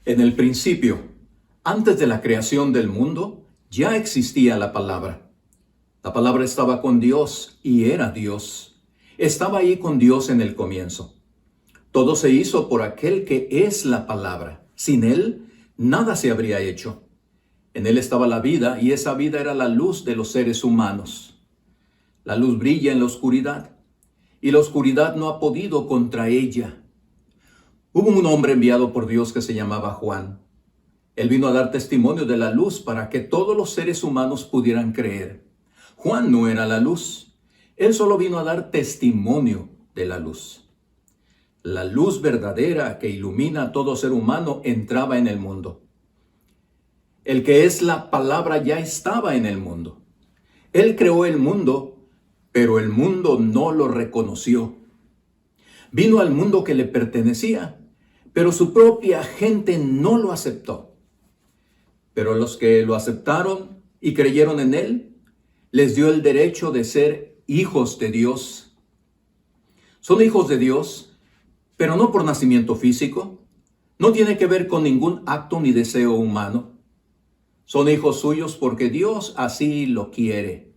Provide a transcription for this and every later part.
En el principio, antes de la creación del mundo, ya existía la palabra. La palabra estaba con Dios y era Dios. Estaba ahí con Dios en el comienzo. Todo se hizo por aquel que es la palabra. Sin él, nada se habría hecho. En él estaba la vida y esa vida era la luz de los seres humanos. La luz brilla en la oscuridad y la oscuridad no ha podido contra ella. Hubo un hombre enviado por Dios que se llamaba Juan. Él vino a dar testimonio de la luz para que todos los seres humanos pudieran creer. Juan no era la luz. Él solo vino a dar testimonio de la luz. La luz verdadera que ilumina a todo ser humano entraba en el mundo. El que es la palabra ya estaba en el mundo. Él creó el mundo, pero el mundo no lo reconoció. Vino al mundo que le pertenecía, pero su propia gente no lo aceptó. Pero los que lo aceptaron y creyeron en él, les dio el derecho de ser hijos de Dios. Son hijos de Dios, pero no por nacimiento físico. No tiene que ver con ningún acto ni deseo humano. Son hijos suyos porque Dios así lo quiere.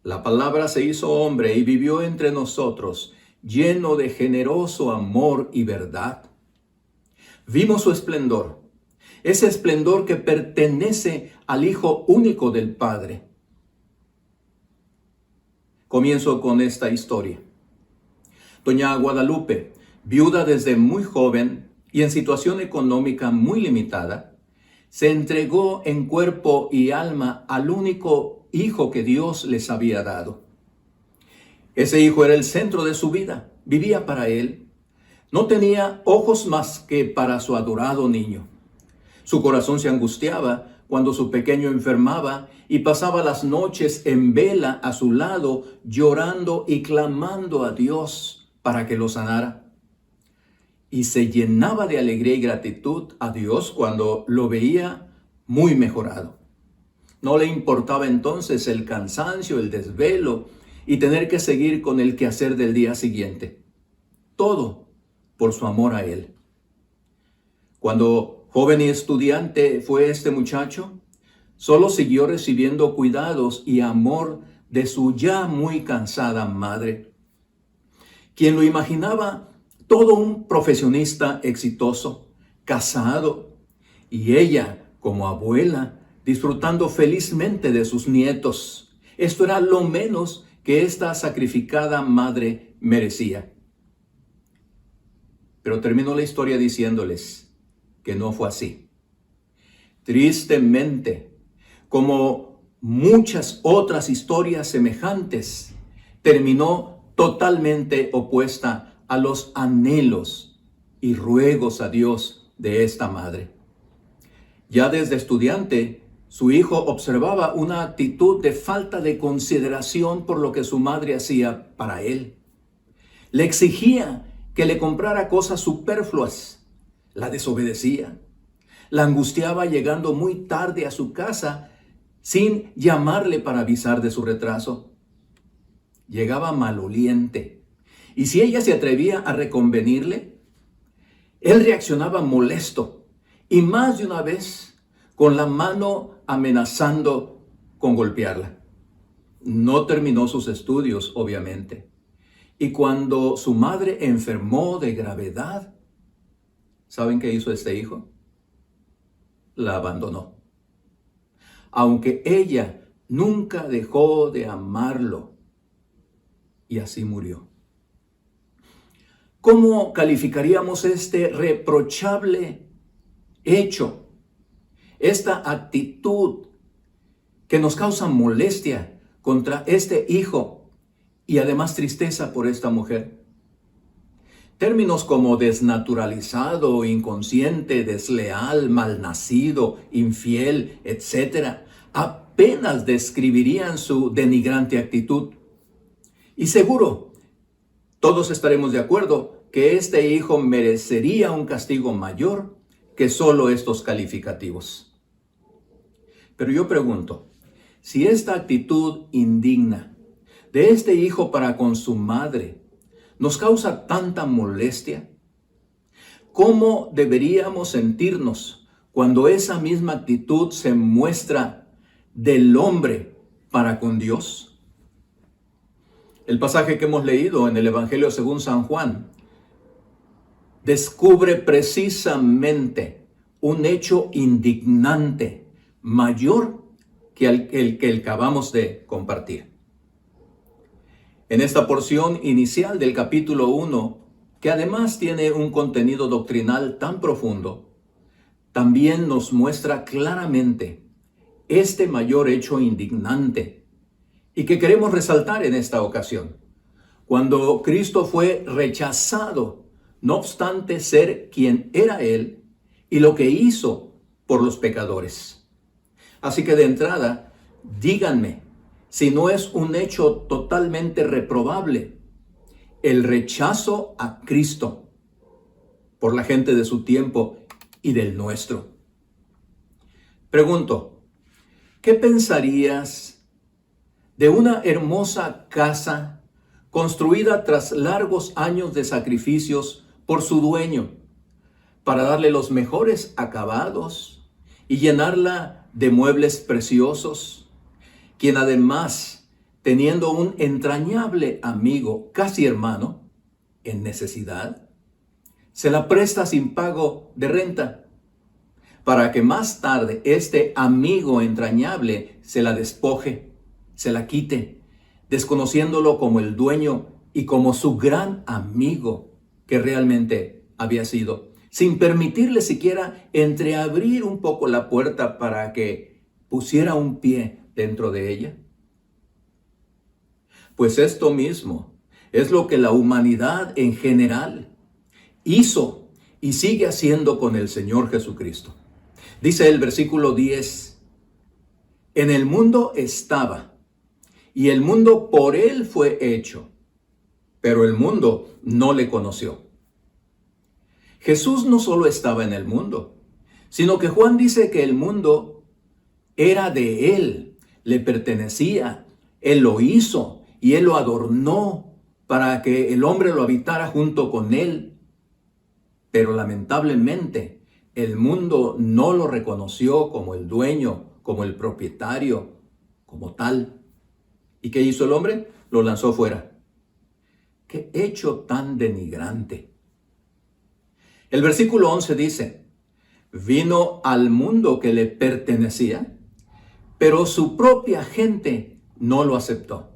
La palabra se hizo hombre y vivió entre nosotros, lleno de generoso amor y verdad. Vimos su esplendor, ese esplendor que pertenece al Hijo único del Padre. Comienzo con esta historia. Doña Guadalupe, viuda desde muy joven y en situación económica muy limitada, se entregó en cuerpo y alma al único hijo que Dios les había dado. Ese hijo era el centro de su vida, vivía para él. No tenía ojos más que para su adorado niño. Su corazón se angustiaba cuando su pequeño enfermaba y pasaba las noches en vela a su lado, llorando y clamando a Dios para que lo sanara. Y se llenaba de alegría y gratitud a Dios cuando lo veía muy mejorado. No le importaba entonces el cansancio, el desvelo y tener que seguir con el quehacer del día siguiente. Todo por su amor a él. Cuando joven y estudiante fue este muchacho, solo siguió recibiendo cuidados y amor de su ya muy cansada madre, quien lo imaginaba todo un profesionista exitoso, casado, y ella, como abuela, disfrutando felizmente de sus nietos. Esto era lo menos que esta sacrificada madre merecía. Pero terminó la historia diciéndoles que no fue así. Tristemente, como muchas otras historias semejantes, terminó totalmente opuesta a los anhelos y ruegos a Dios de esta madre. Ya desde estudiante, su hijo observaba una actitud de falta de consideración por lo que su madre hacía para él. Le exigía que le comprara cosas superfluas, la desobedecía, la angustiaba llegando muy tarde a su casa sin llamarle para avisar de su retraso. Llegaba maloliente, y si ella se atrevía a reconvenirle, él reaccionaba molesto y más de una vez con la mano amenazando con golpearla. No terminó sus estudios, obviamente. Y cuando su madre enfermó de gravedad, ¿saben qué hizo este hijo? La abandonó. Aunque ella nunca dejó de amarlo. Y así murió. ¿Cómo calificaríamos este reprochable hecho? Esta actitud que nos causa molestia contra este hijo y además tristeza por esta mujer. Términos como desnaturalizado, inconsciente, desleal, malnacido, infiel, etc., apenas describirían su denigrante actitud. Y seguro, todos estaremos de acuerdo que este hijo merecería un castigo mayor que solo estos calificativos. Pero yo pregunto, si esta actitud indigna de este hijo para con su madre nos causa tanta molestia, ¿cómo deberíamos sentirnos cuando esa misma actitud se muestra del hombre para con Dios? El pasaje que hemos leído en el Evangelio según San Juan descubre precisamente un hecho indignante mayor que el que acabamos de compartir. En esta porción inicial del capítulo 1, que además tiene un contenido doctrinal tan profundo, también nos muestra claramente este mayor hecho indignante y que queremos resaltar en esta ocasión. Cuando Cristo fue rechazado, no obstante ser quien era Él y lo que hizo por los pecadores. Así que de entrada, díganme si no es un hecho totalmente reprobable el rechazo a Cristo por la gente de su tiempo y del nuestro. Pregunto, ¿qué pensarías de una hermosa casa construida tras largos años de sacrificios por su dueño para darle los mejores acabados y llenarla de muebles preciosos, quien además, teniendo un entrañable amigo, casi hermano, en necesidad, se la presta sin pago de renta, para que más tarde este amigo entrañable se la despoje, se la quite, desconociéndolo como el dueño y como su gran amigo que realmente había sido, sin permitirle siquiera entreabrir un poco la puerta para que pusiera un pie dentro de ella? Pues esto mismo es lo que la humanidad en general hizo y sigue haciendo con el Señor Jesucristo. Dice el versículo 10, en el mundo estaba, y el mundo por él fue hecho, pero el mundo no le conoció. Jesús no solo estaba en el mundo, sino que Juan dice que el mundo era de él, le pertenecía, él lo hizo y él lo adornó para que el hombre lo habitara junto con él. Pero lamentablemente el mundo no lo reconoció como el dueño, como el propietario, como tal. ¿Y qué hizo el hombre? Lo lanzó fuera. ¡Qué hecho tan denigrante! El versículo 11 dice, vino al mundo que le pertenecía, pero su propia gente no lo aceptó.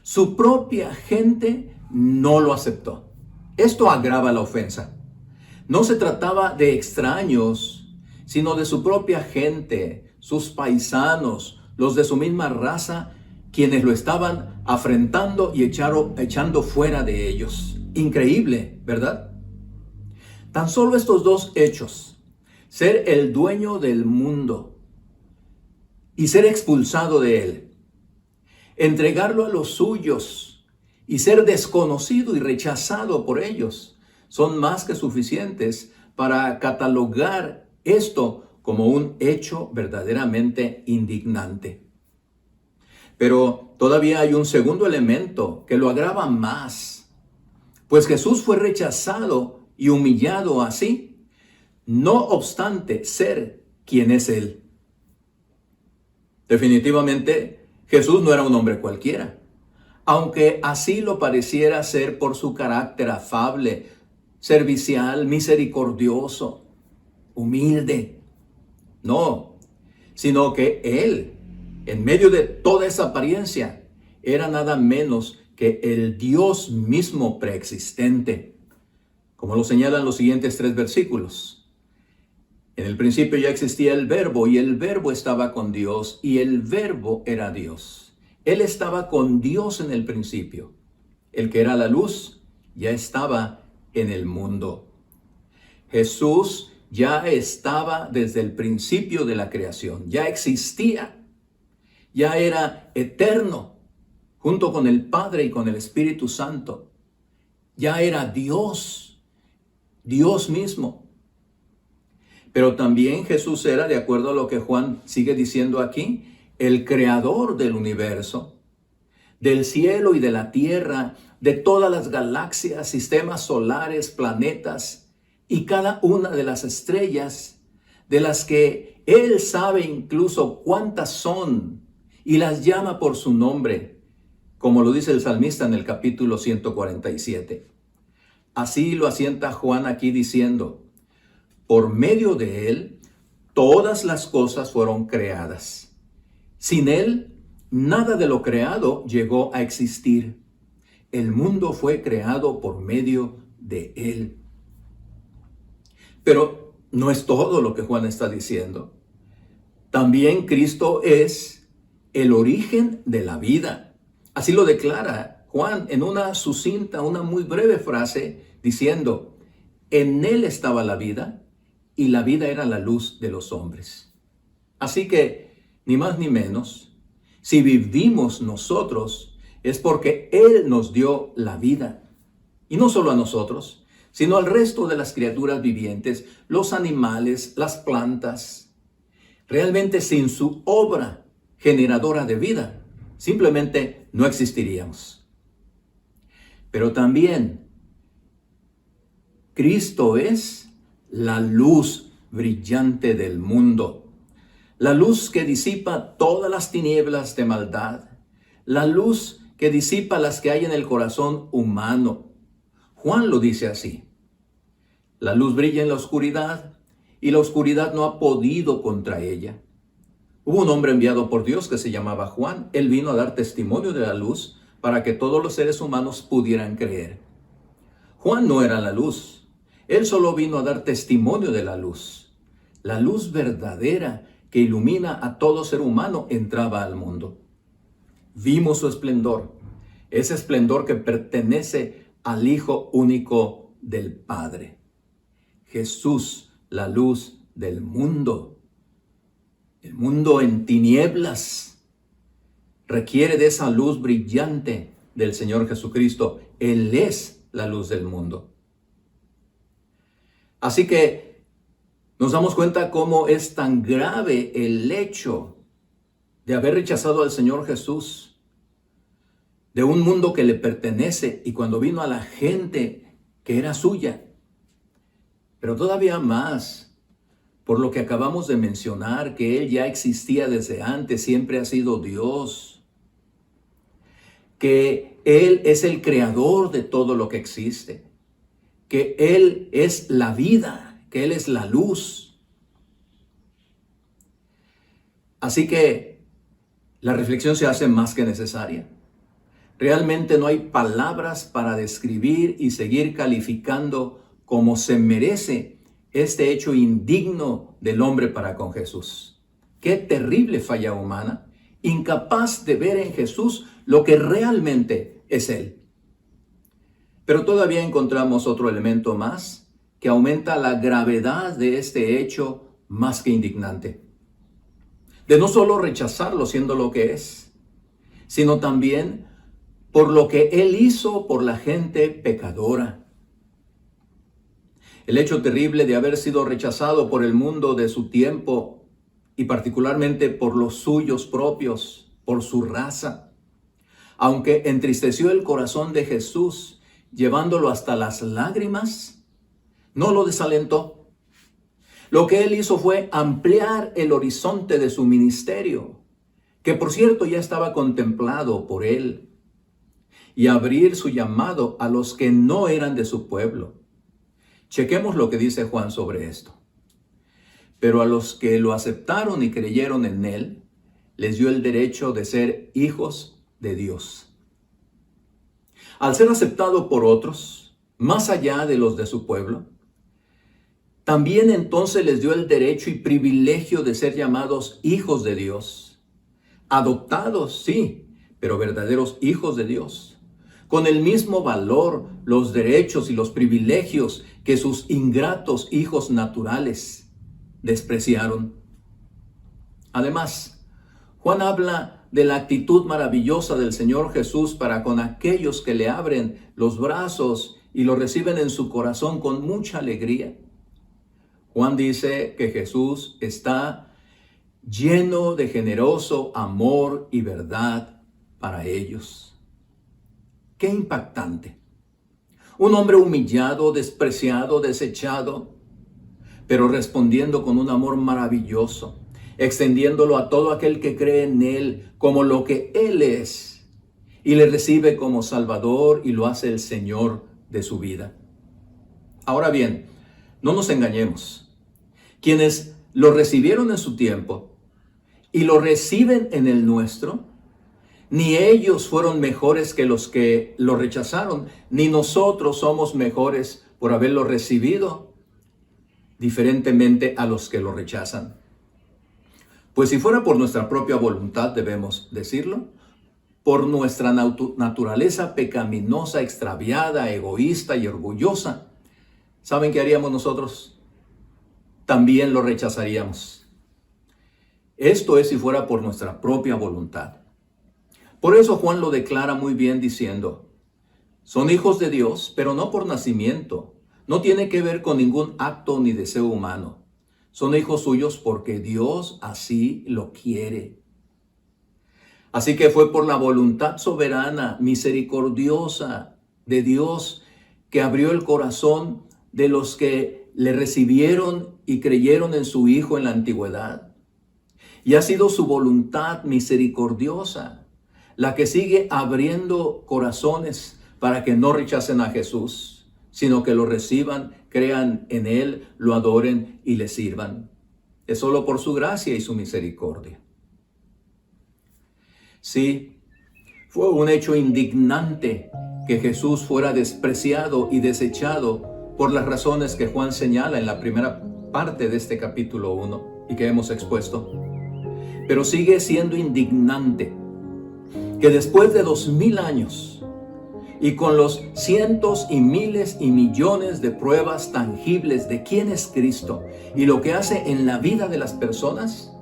Su propia gente no lo aceptó. Esto agrava la ofensa. No se trataba de extraños, sino de su propia gente, sus paisanos, los de su misma raza, quienes lo estaban afrentando y echando fuera de ellos. Increíble, ¿verdad? Tan solo estos dos hechos, ser el dueño del mundo y ser expulsado de él, entregarlo a los suyos y ser desconocido y rechazado por ellos, son más que suficientes para catalogar esto como un hecho verdaderamente indignante. Pero todavía hay un segundo elemento que lo agrava más, pues Jesús fue rechazado y humillado así, no obstante ser quien es Él. Definitivamente, Jesús no era un hombre cualquiera, aunque así lo pareciera ser por su carácter afable, servicial, misericordioso, humilde. No, sino que Él, en medio de toda esa apariencia, era nada menos que el Dios mismo preexistente, como lo señalan los siguientes 3 versículos. En el principio ya existía el Verbo, y el Verbo estaba con Dios, y el Verbo era Dios. Él estaba con Dios en el principio. El que era la luz ya estaba en el mundo. Jesús ya estaba desde el principio de la creación, ya existía, ya era eterno, junto con el Padre y con el Espíritu Santo. Ya era Dios, Dios mismo. Pero también Jesús era, de acuerdo a lo que Juan sigue diciendo aquí, el creador del universo, del cielo y de la tierra, de todas las galaxias, sistemas solares, planetas y cada una de las estrellas, de las que Él sabe incluso cuántas son, y las llama por su nombre, como lo dice el salmista en el capítulo 147. Así lo asienta Juan aquí diciendo, por medio de Él, todas las cosas fueron creadas. Sin Él, nada de lo creado llegó a existir. El mundo fue creado por medio de Él. Pero no es todo lo que Juan está diciendo. También Cristo es el origen de la vida. Así lo declara Juan en una sucinta, una muy breve frase, diciendo, en Él estaba la vida, y la vida era la luz de los hombres. Así que, ni más ni menos, si vivimos nosotros, es porque Él nos dio la vida. Y no solo a nosotros, sino al resto de las criaturas vivientes, los animales, las plantas. Realmente sin su obra generadora de vida, simplemente no existiríamos. Pero también, Cristo es la luz brillante del mundo, la luz que disipa todas las tinieblas de maldad, la luz que disipa las que hay en el corazón humano. Juan lo dice así, la luz brilla en la oscuridad y la oscuridad no ha podido contra ella. Hubo un hombre enviado por Dios que se llamaba Juan. Él vino a dar testimonio de la luz para que todos los seres humanos pudieran creer. Juan no era la luz. Él solo vino a dar testimonio de la luz verdadera que ilumina a todo ser humano entraba al mundo. Vimos su esplendor, ese esplendor que pertenece al Hijo único del Padre. Jesús, la luz del mundo. El mundo en tinieblas requiere de esa luz brillante del Señor Jesucristo. Él es la luz del mundo. Así que nos damos cuenta cómo es tan grave el hecho de haber rechazado al Señor Jesús, de un mundo que le pertenece y cuando vino a la gente que era suya. Pero todavía más, por lo que acabamos de mencionar, que Él ya existía desde antes, siempre ha sido Dios, que Él es el creador de todo lo que existe, que Él es la vida, que Él es la luz. Así que la reflexión se hace más que necesaria. Realmente no hay palabras para describir y seguir calificando como se merece este hecho indigno del hombre para con Jesús. Qué terrible falla humana, incapaz de ver en Jesús lo que realmente es Él. Pero todavía encontramos otro elemento más que aumenta la gravedad de este hecho más que indignante. De no solo rechazarlo siendo lo que es, sino también por lo que Él hizo por la gente pecadora. El hecho terrible de haber sido rechazado por el mundo de su tiempo y particularmente por los suyos propios, por su raza. Aunque entristeció el corazón de Jesús, llevándolo hasta las lágrimas, no lo desalentó. Lo que Él hizo fue ampliar el horizonte de su ministerio, que por cierto ya estaba contemplado por Él, y abrir su llamado a los que no eran de su pueblo. Chequemos lo que dice Juan sobre esto. Pero a los que lo aceptaron y creyeron en Él, les dio el derecho de ser hijos de Dios. Al ser aceptado por otros, más allá de los de su pueblo, también entonces les dio el derecho y privilegio de ser llamados hijos de Dios. Adoptados, sí, pero verdaderos hijos de Dios. Con el mismo valor, los derechos y los privilegios que sus ingratos hijos naturales despreciaron. Además, Juan habla de la actitud maravillosa del Señor Jesús para con aquellos que le abren los brazos y lo reciben en su corazón con mucha alegría. Juan dice que Jesús está lleno de generoso amor y verdad para ellos. ¡Qué impactante! Un hombre humillado, despreciado, desechado, pero respondiendo con un amor maravilloso, extendiéndolo a todo aquel que cree en Él como lo que Él es y le recibe como Salvador y lo hace el Señor de su vida. Ahora bien, no nos engañemos. Quienes lo recibieron en su tiempo y lo reciben en el nuestro, ni ellos fueron mejores que los que lo rechazaron, ni nosotros somos mejores por haberlo recibido diferentemente a los que lo rechazan. Pues si fuera por nuestra propia voluntad, debemos decirlo, por nuestra naturaleza pecaminosa, extraviada, egoísta y orgullosa, ¿saben qué haríamos nosotros? También lo rechazaríamos. Esto es si fuera por nuestra propia voluntad. Por eso Juan lo declara muy bien diciendo, son hijos de Dios, pero no por nacimiento. No tiene que ver con ningún acto ni deseo humano. Son hijos suyos porque Dios así lo quiere. Así que fue por la voluntad soberana, misericordiosa de Dios que abrió el corazón de los que le recibieron y creyeron en su Hijo en la antigüedad. Y ha sido su voluntad misericordiosa la que sigue abriendo corazones para que no rechacen a Jesús, sino que lo reciban, crean en Él, lo adoren y le sirvan. Es solo por su gracia y su misericordia. Sí, fue un hecho indignante que Jesús fuera despreciado y desechado por las razones que Juan señala en la primera parte de este capítulo 1 y que hemos expuesto. Pero sigue siendo indignante que después de 2000 años y con los cientos y miles y millones de pruebas tangibles de quién es Cristo y lo que hace en la vida de las personas,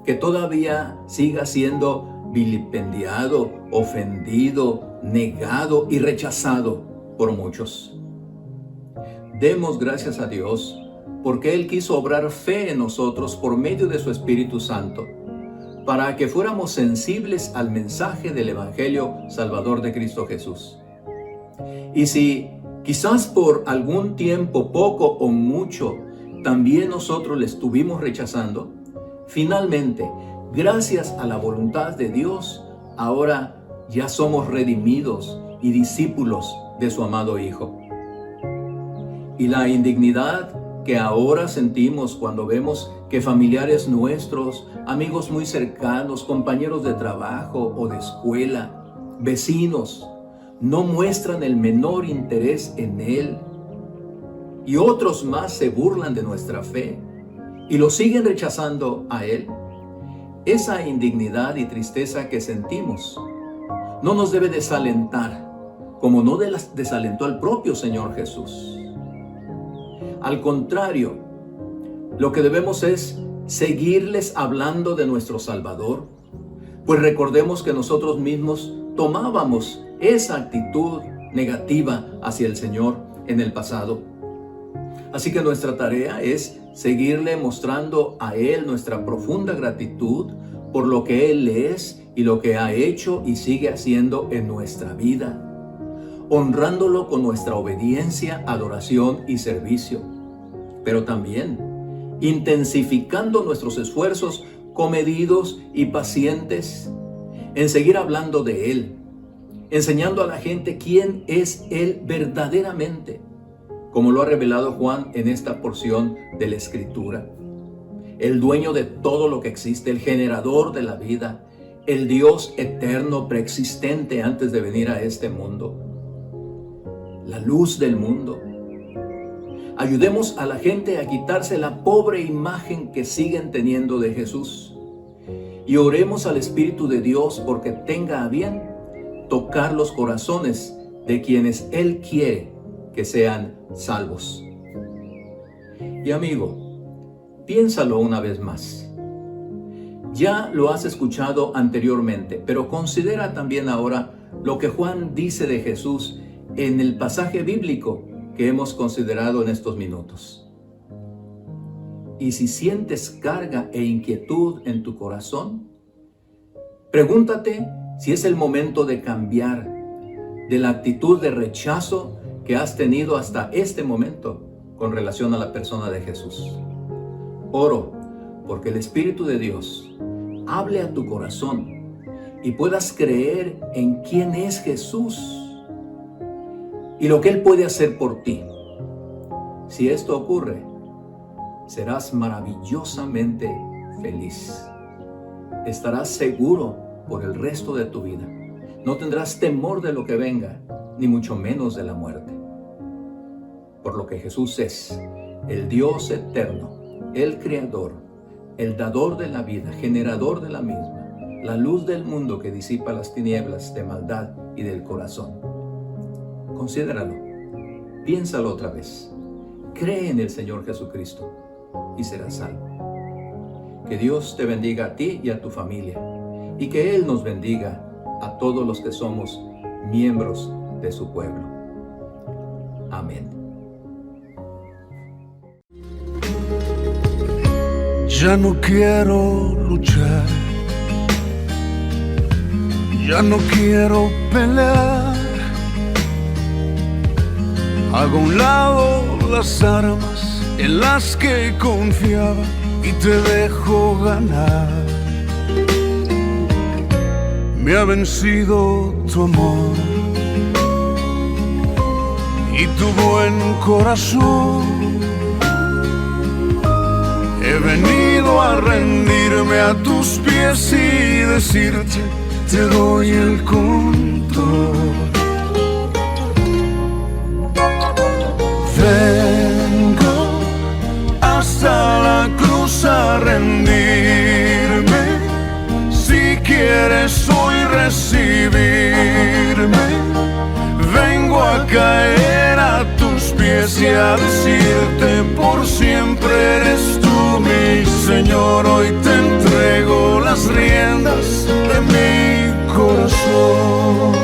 que todavía siga siendo vilipendiado, ofendido, negado y rechazado por muchos. Demos gracias a Dios porque Él quiso obrar fe en nosotros por medio de su Espíritu Santo, para que fuéramos sensibles al mensaje del Evangelio Salvador de Cristo Jesús. Y si quizás por algún tiempo, poco o mucho, también nosotros le estuvimos rechazando, finalmente, gracias a la voluntad de Dios, ahora ya somos redimidos y discípulos de su amado Hijo. Y la indignidad que ahora sentimos cuando vemos que familiares nuestros, amigos muy cercanos, compañeros de trabajo o de escuela, vecinos, no muestran el menor interés en Él, y otros más se burlan de nuestra fe y lo siguen rechazando a Él, esa indignidad y tristeza que sentimos no nos debe desalentar, como no desalentó al propio Señor Jesús. Al contrario, lo que debemos es seguirles hablando de nuestro Salvador, pues recordemos que nosotros mismos tomábamos esa actitud negativa hacia el Señor en el pasado. Así que nuestra tarea es seguirle mostrando a Él nuestra profunda gratitud por lo que Él es y lo que ha hecho y sigue haciendo en nuestra vida, honrándolo con nuestra obediencia, adoración y servicio, pero también intensificando nuestros esfuerzos comedidos y pacientes en seguir hablando de Él, enseñando a la gente quién es Él verdaderamente, como lo ha revelado Juan en esta porción de la Escritura. El dueño de todo lo que existe, el generador de la vida, el Dios eterno, preexistente antes de venir a este mundo, la luz del mundo. Ayudemos a la gente a quitarse la pobre imagen que siguen teniendo de Jesús y oremos al Espíritu de Dios porque tenga a bien tocar los corazones de quienes Él quiere que sean salvos. Y amigo, piénsalo una vez más. Ya lo has escuchado anteriormente, pero considera también ahora lo que Juan dice de Jesús en el pasaje bíblico que hemos considerado en estos minutos. Y si sientes carga e inquietud en tu corazón, pregúntate si es el momento de cambiar de la actitud de rechazo que has tenido hasta este momento con relación a la persona de Jesús. Oro porque el Espíritu de Dios hable a tu corazón y puedas creer en quién es Jesús y lo que Él puede hacer por ti. Si esto ocurre, serás maravillosamente feliz. Estarás seguro por el resto de tu vida. No tendrás temor de lo que venga, ni mucho menos de la muerte. Por lo que Jesús es el Dios eterno, el Creador, el dador de la vida, generador de la misma, la luz del mundo que disipa las tinieblas de maldad y del corazón. Considéralo, piénsalo otra vez. Cree en el Señor Jesucristo y serás salvo. Que Dios te bendiga a ti y a tu familia, y que Él nos bendiga a todos los que somos miembros de su pueblo. Amén. Ya no quiero luchar, ya no quiero pelear. Hago a un lado las armas en las que confiaba y te dejo ganar. Me ha vencido tu amor y tu buen corazón. He venido a rendirme a tus pies y decirte, te doy el control. Vengo hasta la cruz a rendirme. Si quieres hoy recibirme, vengo a caer a tus pies y a decirte, por siempre eres tú mi Señor. Hoy te entrego las riendas de mi corazón.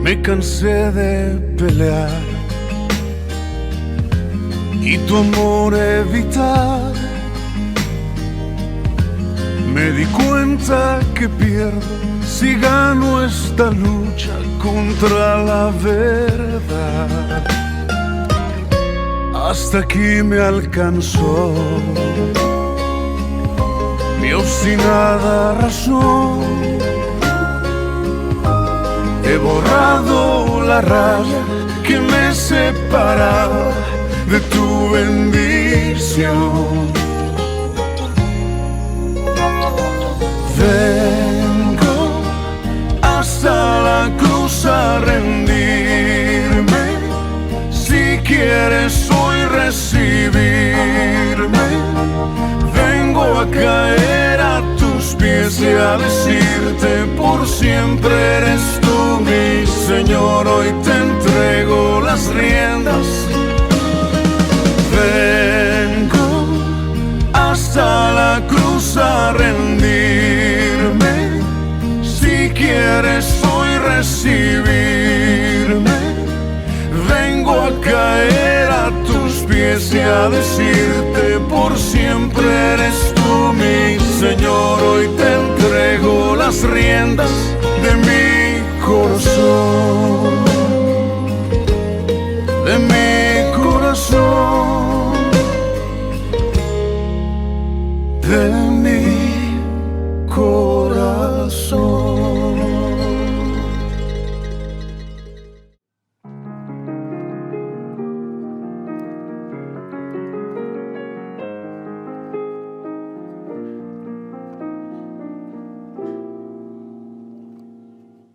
Me cansé de pelear y tu amor evitar. Me di cuenta que pierdo si gano esta lucha contra la verdad. Hasta aquí me alcanzó mi obstinada razón. He borrado la raya que me separaba de tu bendición. Vengo hasta la cruz a rendirme. Si quieres hoy recibirme, vengo a caer a tus pies y a decirte, por siempre eres tú mi Señor. Hoy te entrego las riendas. Vengo hasta la cruz a rendirme. Si quieres hoy recibirme, vengo a caer a tus pies y a decirte, por siempre eres tú mi Señor. Hoy te entrego las riendas.